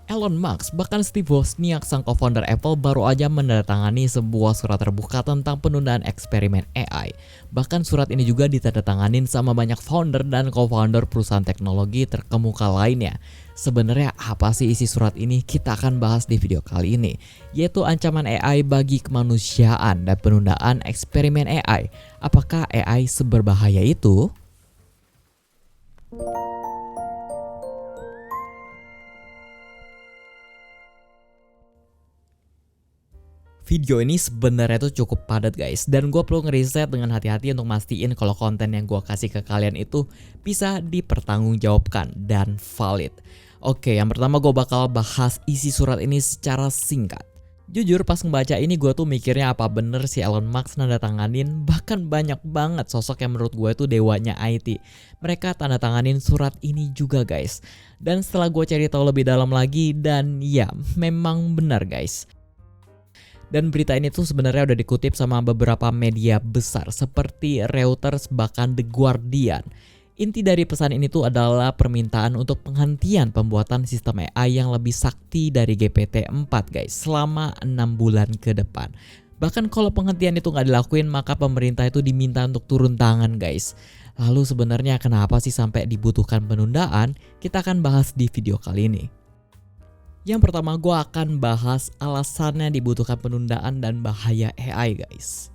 Elon Musk, bahkan Steve Wozniak, sang co-founder Apple, baru aja menandatangani sebuah surat terbuka tentang penundaan eksperimen AI. Bahkan surat ini juga ditandatanganin sama banyak founder dan co-founder perusahaan teknologi terkemuka lainnya. Sebenarnya apa sih isi surat ini? Kita akan bahas di video kali ini, yaitu ancaman AI bagi kemanusiaan dan penundaan eksperimen AI. Apakah AI seberbahaya itu? Video ini sebenarnya tuh cukup padat guys, dan gue perlu ngeriset dengan hati-hati untuk mastiin kalau konten yang gue kasih ke kalian itu bisa dipertanggungjawabkan dan valid. Oke, yang pertama gue bakal bahas isi surat ini secara singkat. Jujur pas ngebaca ini gue tuh mikirnya apa bener si Elon Musk nandatanganin, bahkan banyak banget sosok yang menurut gue tuh dewanya IT. Mereka tanda tanganin surat ini juga guys. Dan setelah gue cari tahu lebih dalam lagi, dan ya memang benar guys. Dan berita ini tuh sebenarnya udah dikutip sama beberapa media besar seperti Reuters bahkan The Guardian. Inti dari pesan ini tuh adalah permintaan untuk penghentian pembuatan sistem AI yang lebih sakti dari GPT-4 guys selama 6 bulan ke depan. Bahkan kalau penghentian itu nggak dilakuin, maka pemerintah itu diminta untuk turun tangan guys. Lalu sebenarnya kenapa sih sampai dibutuhkan penundaan? Kita akan bahas di video kali ini. Yang pertama gue akan bahas alasannya dibutuhkan penundaan dan bahaya AI guys.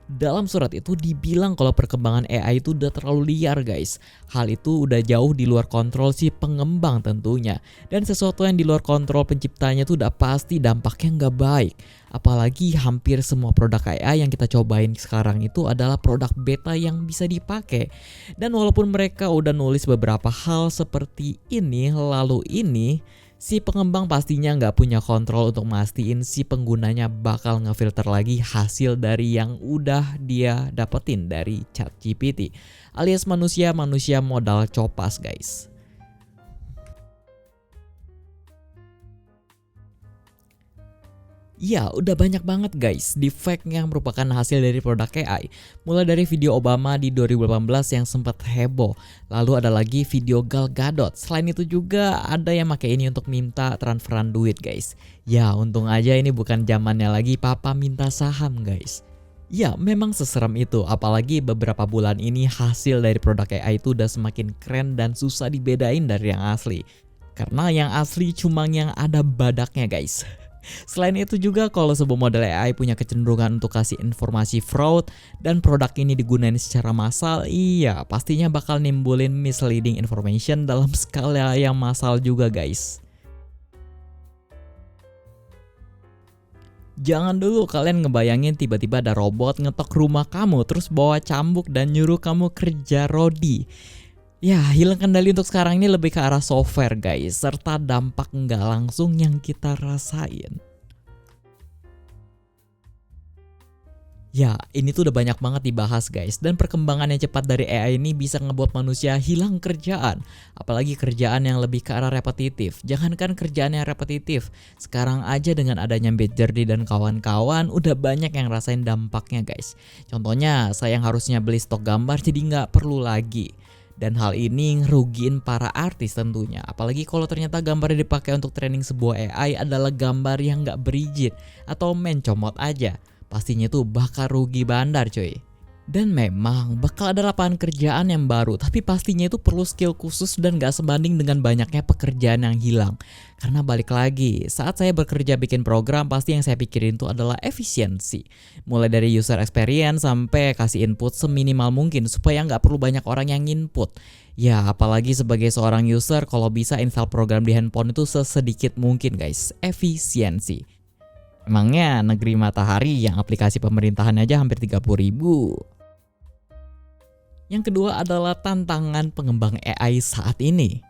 Dalam surat itu dibilang kalau perkembangan AI itu udah terlalu liar guys. Hal itu udah jauh di luar kontrol si pengembang tentunya. Dan sesuatu yang di luar kontrol penciptanya tuh udah pasti dampaknya nggak baik. Apalagi hampir semua produk AI yang kita cobain sekarang itu adalah produk beta yang bisa dipakai. Dan walaupun mereka udah nulis beberapa hal seperti ini, lalu ini, si pengembang pastinya nggak punya kontrol untuk mastiin si penggunanya bakal ngefilter lagi hasil dari yang udah dia dapetin dari ChatGPT, alias manusia modal copas guys. Ya, udah banyak banget guys deepfake yang merupakan hasil dari produk AI. Mulai dari video Obama di 2018 yang sempat heboh. Lalu ada lagi video Gal Gadot. Selain itu juga ada yang pakai ini untuk minta transferan duit guys. Ya, untung aja ini bukan zamannya lagi papa minta saham guys. Ya, memang seserem itu. Apalagi beberapa bulan ini hasil dari produk AI itu udah semakin keren dan susah dibedain dari yang asli. Karena yang asli cuma yang ada badaknya guys. Selain itu juga kalau sebuah model AI punya kecenderungan untuk kasih informasi fraud dan produk ini digunain secara massal, iya pastinya bakal nimbulin misleading information dalam skala yang massal juga guys. Jangan dulu kalian ngebayangin tiba-tiba ada robot ngetok rumah kamu terus bawa cambuk dan nyuruh kamu kerja rodi. Ya, hilang kendali untuk sekarang ini lebih ke arah software guys, serta dampak nggak langsung yang kita rasain. Ya, ini tuh udah banyak banget dibahas guys, dan perkembangan yang cepat dari AI ini bisa ngebuat manusia hilang kerjaan. Apalagi kerjaan yang lebih ke arah repetitif. Jangankan kerjaan yang repetitif, sekarang aja dengan adanya Midjourney dan kawan-kawan udah banyak yang rasain dampaknya guys. Contohnya, saya yang harusnya beli stok gambar jadi nggak perlu lagi. Dan hal ini ngerugiin para artis tentunya. Apalagi kalau ternyata gambar yang dipakai untuk training sebuah AI adalah gambar yang gak berizin atau main comot aja. Pastinya tuh bakal rugi bandar coy. Dan memang bakal ada lapangan kerjaan yang baru, tapi pastinya itu perlu skill khusus dan gak sebanding dengan banyaknya pekerjaan yang hilang. Karena balik lagi, saat saya bekerja bikin program, pasti yang saya pikirin itu adalah efisiensi. Mulai dari user experience sampai kasih input seminimal mungkin supaya gak perlu banyak orang yang input. Ya, apalagi sebagai seorang user, kalau bisa install program di handphone itu sesedikit mungkin guys, efisiensi. Emangnya negeri matahari yang aplikasi pemerintahan aja hampir 30.000. Yang kedua adalah tantangan pengembang AI saat ini.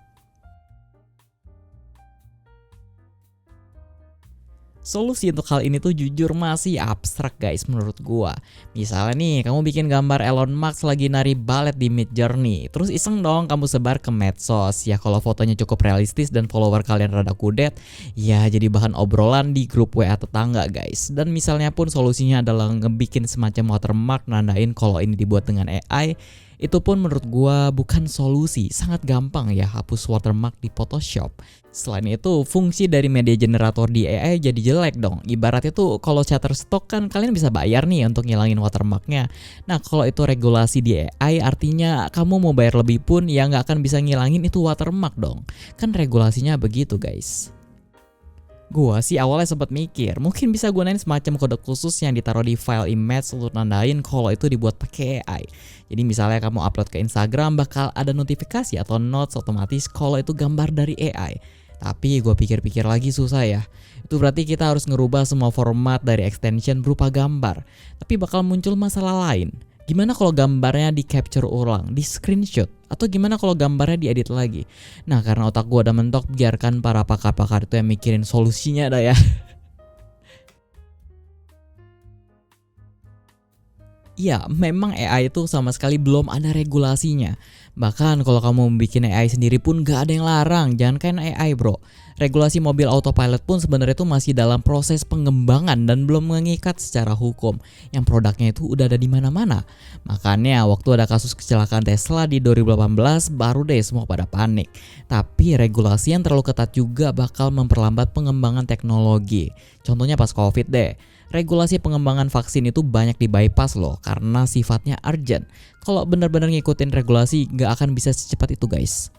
Solusi untuk hal ini tuh jujur masih abstrak guys menurut gua. Misalnya nih, kamu bikin gambar Elon Musk lagi nari balet di Midjourney, terus iseng dong kamu sebar ke medsos. Ya kalau fotonya cukup realistis dan follower kalian rada kudet, ya jadi bahan obrolan di grup WA tetangga guys. Dan misalnya pun solusinya adalah ngebikin semacam watermark nandain kalau ini dibuat dengan AI, Itu pun menurut gua bukan solusi, sangat gampang ya hapus watermark di Photoshop. Selain itu, fungsi dari media generator di AI jadi jelek dong. Ibaratnya tuh kalau Shutterstock kan kalian bisa bayar nih untuk ngilangin watermarknya. Nah kalau itu regulasi di AI artinya kamu mau bayar lebih pun ya nggak akan bisa ngilangin itu watermark dong. Kan regulasinya begitu guys. Gua sih awalnya sempat mikir, mungkin bisa gunain semacam kode khusus yang ditaruh di file image untuk nandain kalau itu dibuat pakai AI. Jadi misalnya kamu upload ke Instagram bakal ada notifikasi atau notes otomatis kalau itu gambar dari AI. Tapi gue pikir-pikir lagi susah ya. Itu berarti kita harus ngerubah semua format dari extension berupa gambar. Tapi bakal muncul masalah lain. Gimana kalau gambarnya di capture ulang, di screenshot? Atau gimana kalau gambarnya diedit lagi? Nah karena otak gue udah mentok, biarkan para pakar-pakar itu yang mikirin solusinya dah ya. Iya, memang AI itu sama sekali belum ada regulasinya. Bahkan kalau kamu bikin AI sendiri pun gak ada yang larang, jangan kan AI bro. Regulasi mobil autopilot pun sebenarnya itu masih dalam proses pengembangan dan belum mengikat secara hukum. Yang produknya itu udah ada di mana-mana. Makanya waktu ada kasus kecelakaan Tesla di 2018 baru deh semua pada panik. Tapi regulasi yang terlalu ketat juga bakal memperlambat pengembangan teknologi. Contohnya pas COVID deh. Regulasi pengembangan vaksin itu banyak di bypass loh karena sifatnya urgent. Kalau benar-benar ngikutin regulasi nggak akan bisa secepat itu guys.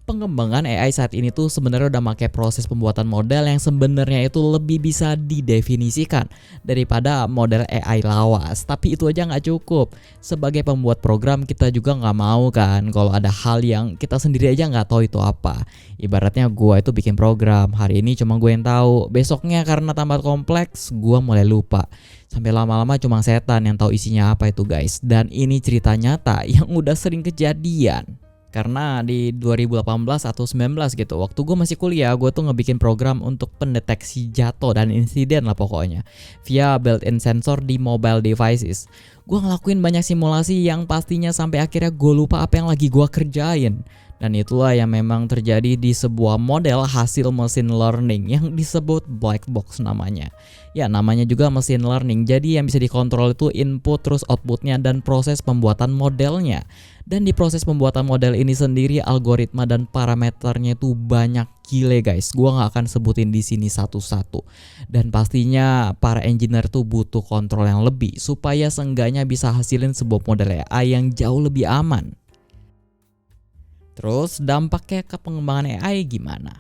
Pengembangan AI saat ini tuh sebenarnya udah pakai proses pembuatan model yang sebenarnya itu lebih bisa didefinisikan daripada model AI lawas. Tapi itu aja nggak cukup. Sebagai pembuat program kita juga nggak mau kan kalau ada hal yang kita sendiri aja nggak tahu itu apa. Ibaratnya gua itu bikin program, hari ini cuma gue yang tahu. Besoknya karena tambah kompleks, gua mulai lupa. Sampai lama-lama cuma setan yang tahu isinya apa itu guys. Dan ini cerita nyata yang udah sering kejadian. Karena di 2018 atau 19 gitu, waktu gue masih kuliah, gue tuh ngebikin program untuk pendeteksi jatuh dan insiden lah pokoknya via built-in sensor di mobile devices. Gue ngelakuin banyak simulasi yang pastinya sampai akhirnya gue lupa apa yang lagi gue kerjain. Dan itulah yang memang terjadi di sebuah model hasil machine learning yang disebut black box namanya. Ya namanya juga machine learning, jadi yang bisa dikontrol itu input terus outputnya dan proses pembuatan modelnya. Dan di proses pembuatan model ini sendiri algoritma dan parameternya itu banyak gile guys. Gua nggak akan sebutin di sini satu-satu. Dan pastinya para engineer tuh butuh kontrol yang lebih supaya seenggaknya bisa hasilin sebuah model AI yang jauh lebih aman. Terus dampaknya ke pengembangan AI gimana?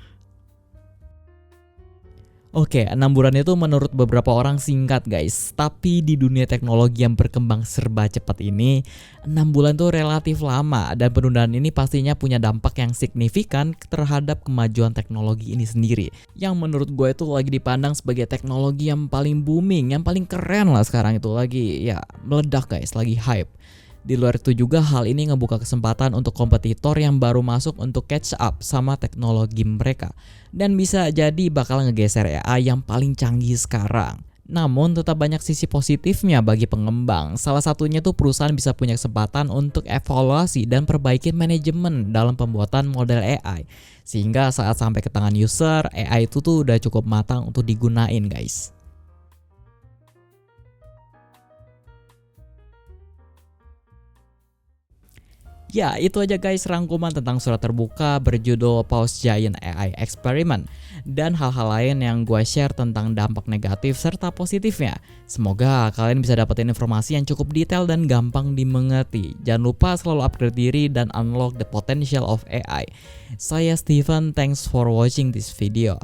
Oke, 6 bulan itu menurut beberapa orang singkat guys. Tapi di dunia teknologi yang berkembang serba cepat ini, 6 bulan tuh relatif lama. Dan penundaan ini pastinya punya dampak yang signifikan terhadap kemajuan teknologi ini sendiri. Yang menurut gue itu lagi dipandang sebagai teknologi yang paling booming, yang paling keren lah sekarang itu lagi ya meledak guys, lagi hype. Di luar itu juga hal ini ngebuka kesempatan untuk kompetitor yang baru masuk untuk catch up sama teknologi mereka. Dan bisa jadi bakal ngegeser AI yang paling canggih sekarang. Namun tetap banyak sisi positifnya bagi pengembang. Salah satunya tuh perusahaan bisa punya kesempatan untuk evaluasi dan perbaiki manajemen dalam pembuatan model AI. Sehingga saat sampai ke tangan user, AI itu tuh udah cukup matang untuk digunain guys. Ya, itu aja guys rangkuman tentang surat terbuka berjudul Pause Giant AI Experiment dan hal-hal lain yang gue share tentang dampak negatif serta positifnya. Semoga kalian bisa dapetin informasi yang cukup detail dan gampang dimengerti. Jangan lupa selalu upgrade diri dan unlock the potential of AI. Saya Steven, thanks for watching this video.